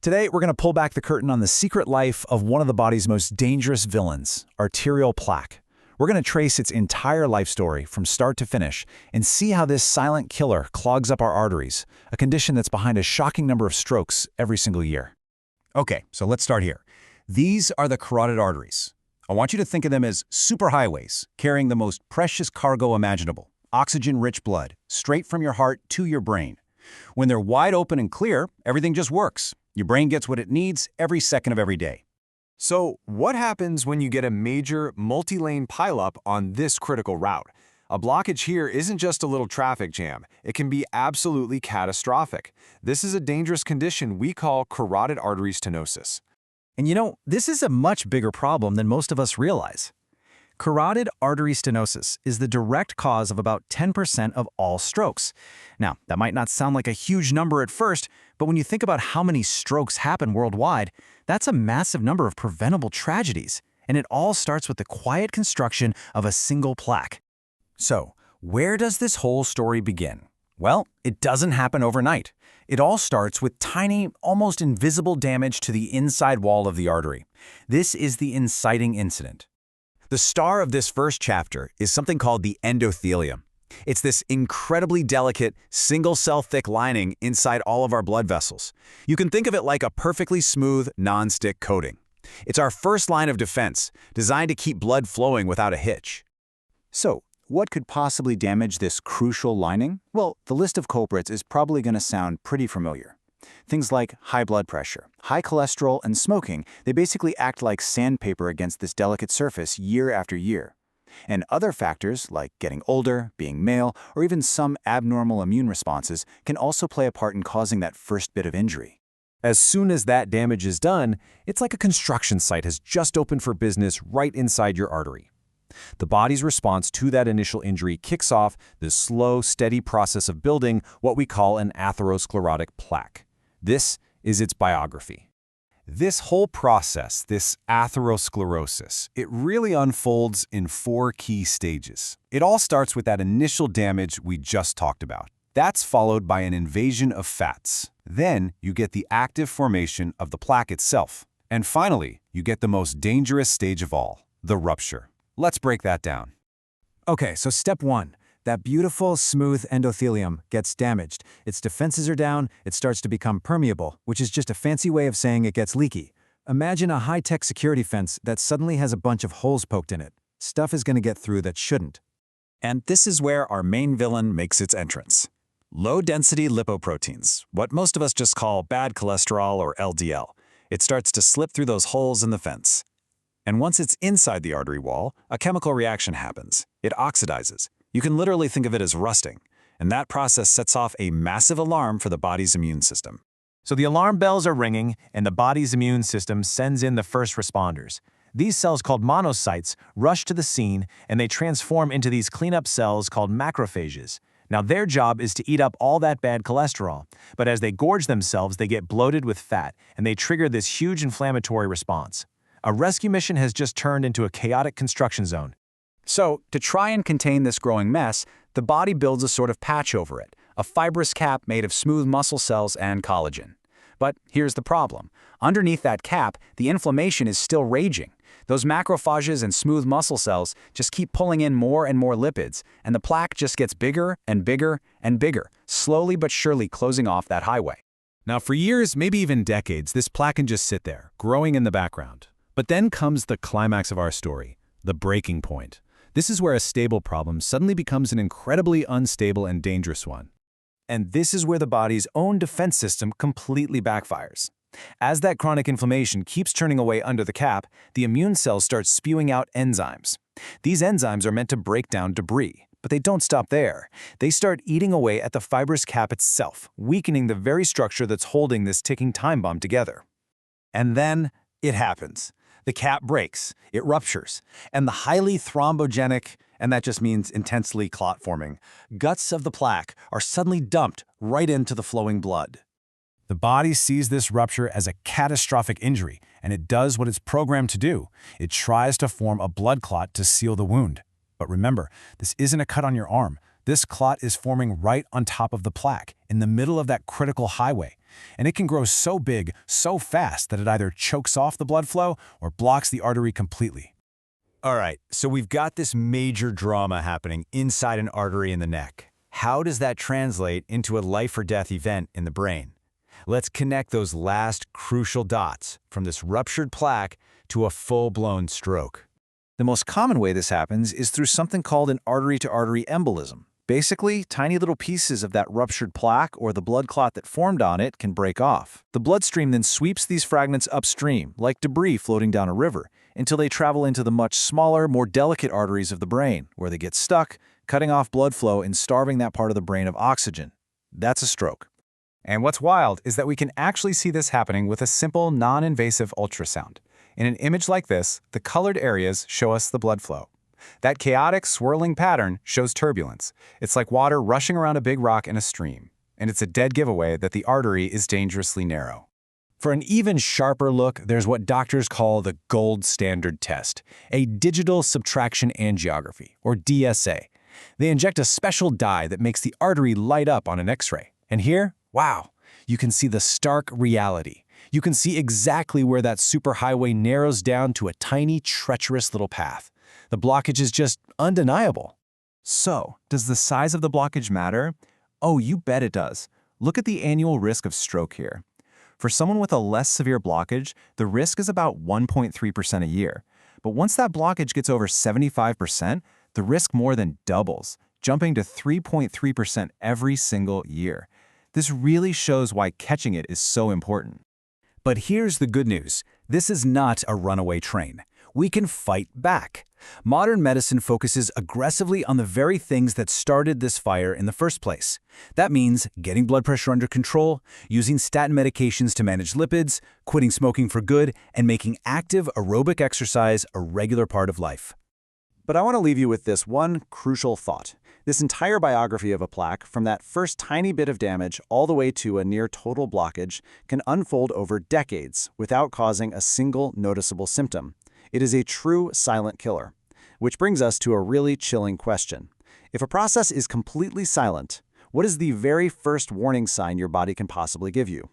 Today, we're going to pull back the curtain on the secret life of one of the body's most dangerous villains, arterial plaque. We're going to trace its entire life story from start to finish and see how this silent killer clogs up our arteries, a condition that's behind a shocking number of strokes every single year. Okay, so let's start here. These are the carotid arteries. I want you to think of them as superhighways carrying the most precious cargo imaginable, oxygen-rich blood, straight from your heart to your brain. When they're wide open and clear, everything just works. Your brain gets what it needs every second of every day. So what happens when you get a major multi-lane pileup on this critical route? A blockage here isn't just a little traffic jam. It can be absolutely catastrophic. This is a dangerous condition we call carotid artery stenosis. And you know, this is a much bigger problem than most of us realize. Carotid artery stenosis is the direct cause of about 10% of all strokes. Now, that might not sound like a huge number at first, but when you think about how many strokes happen worldwide, that's a massive number of preventable tragedies. And it all starts with the quiet construction of a single plaque. So, where does this whole story begin? Well, it doesn't happen overnight. It all starts with tiny, almost invisible damage to the inside wall of the artery. This is the inciting incident. The star of this first chapter is something called the endothelium. It's this incredibly delicate, single-cell thick lining inside all of our blood vessels. You can think of it like a perfectly smooth, non-stick coating. It's our first line of defense, designed to keep blood flowing without a hitch. So, what could possibly damage this crucial lining? Well, the list of culprits is probably going to sound pretty familiar. Things like high blood pressure, high cholesterol, and smoking, they basically act like sandpaper against this delicate surface year after year. And other factors, like getting older, being male, or even some abnormal immune responses, can also play a part in causing that first bit of injury. As soon as that damage is done, it's like a construction site has just opened for business right inside your artery. The body's response to that initial injury kicks off this slow, steady process of building what we call an atherosclerotic plaque. This is its biography. This whole process, this atherosclerosis, it really unfolds in 4 key stages. It all starts with that initial damage we just talked about. That's followed by an invasion of fats. Then you get the active formation of the plaque itself. And finally, you get the most dangerous stage of all, the rupture. Let's break that down. Okay, so step 1. That beautiful, smooth endothelium gets damaged. Its defenses are down, it starts to become permeable, which is just a fancy way of saying it gets leaky. Imagine a high-tech security fence that suddenly has a bunch of holes poked in it. Stuff is going to get through that shouldn't. And this is where our main villain makes its entrance. Low-density lipoproteins, what most of us just call bad cholesterol or LDL. It starts to slip through those holes in the fence. And once it's inside the artery wall, a chemical reaction happens. It oxidizes. You can literally think of it as rusting, and that process sets off a massive alarm for the body's immune system. So the alarm bells are ringing, and the body's immune system sends in the first responders. These cells called monocytes rush to the scene, and they transform into these cleanup cells called macrophages. Now their job is to eat up all that bad cholesterol, but as they gorge themselves, they get bloated with fat, and they trigger this huge inflammatory response. A rescue mission has just turned into a chaotic construction zone. So, to try and contain this growing mess, the body builds a sort of patch over it, a fibrous cap made of smooth muscle cells and collagen. But here's the problem. Underneath that cap, the inflammation is still raging. Those macrophages and smooth muscle cells just keep pulling in more and more lipids, and the plaque just gets bigger and bigger and bigger, slowly but surely closing off that highway. Now for years, maybe even decades, this plaque can just sit there, growing in the background. But then comes the climax of our story, the breaking point. This is where a stable problem suddenly becomes an incredibly unstable and dangerous one. And this is where the body's own defense system completely backfires. As that chronic inflammation keeps churning away under the cap, the immune cells start spewing out enzymes. These enzymes are meant to break down debris, but they don't stop there. They start eating away at the fibrous cap itself, weakening the very structure that's holding this ticking time bomb together. And then it happens. The cap breaks, it ruptures, and the highly thrombogenic, and that just means intensely clot-forming, guts of the plaque are suddenly dumped right into the flowing blood. The body sees this rupture as a catastrophic injury, and it does what it's programmed to do. It tries to form a blood clot to seal the wound. But remember, this isn't a cut on your arm. This clot is forming right on top of the plaque, in the middle of that critical highway. And it can grow so big, so fast that it either chokes off the blood flow or blocks the artery completely. All right, so we've got this major drama happening inside an artery in the neck. How does that translate into a life-or-death event in the brain? Let's connect those last crucial dots from this ruptured plaque to a full-blown stroke. The most common way this happens is through something called an artery-to-artery embolism. Basically, tiny little pieces of that ruptured plaque or the blood clot that formed on it can break off. The bloodstream then sweeps these fragments upstream, like debris floating down a river, until they travel into the much smaller, more delicate arteries of the brain, where they get stuck, cutting off blood flow and starving that part of the brain of oxygen. That's a stroke. And what's wild is that we can actually see this happening with a simple, non-invasive ultrasound. In an image like this, the colored areas show us the blood flow. That chaotic, swirling pattern shows turbulence. It's like water rushing around a big rock in a stream. And it's a dead giveaway that the artery is dangerously narrow. For an even sharper look, there's what doctors call the gold standard test, a digital subtraction angiography, or DSA. They inject a special dye that makes the artery light up on an X-ray. And here, wow, you can see the stark reality. You can see exactly where that superhighway narrows down to a tiny, treacherous little path. The blockage is just undeniable. So, does the size of the blockage matter? Oh, you bet it does. Look at the annual risk of stroke here. For someone with a less severe blockage, the risk is about 1.3% a year. But once that blockage gets over 75%, the risk more than doubles, jumping to 3.3% every single year. This really shows why catching it is so important. But here's the good news. This is not a runaway train. We can fight back. Modern medicine focuses aggressively on the very things that started this fire in the first place. That means getting blood pressure under control, using statin medications to manage lipids, quitting smoking for good, and making active aerobic exercise a regular part of life. But I want to leave you with this one crucial thought. This entire biography of a plaque, from that first tiny bit of damage all the way to a near total blockage, can unfold over decades without causing a single noticeable symptom. It is a true silent killer. Which brings us to a really chilling question. If a process is completely silent, what is the very first warning sign your body can possibly give you?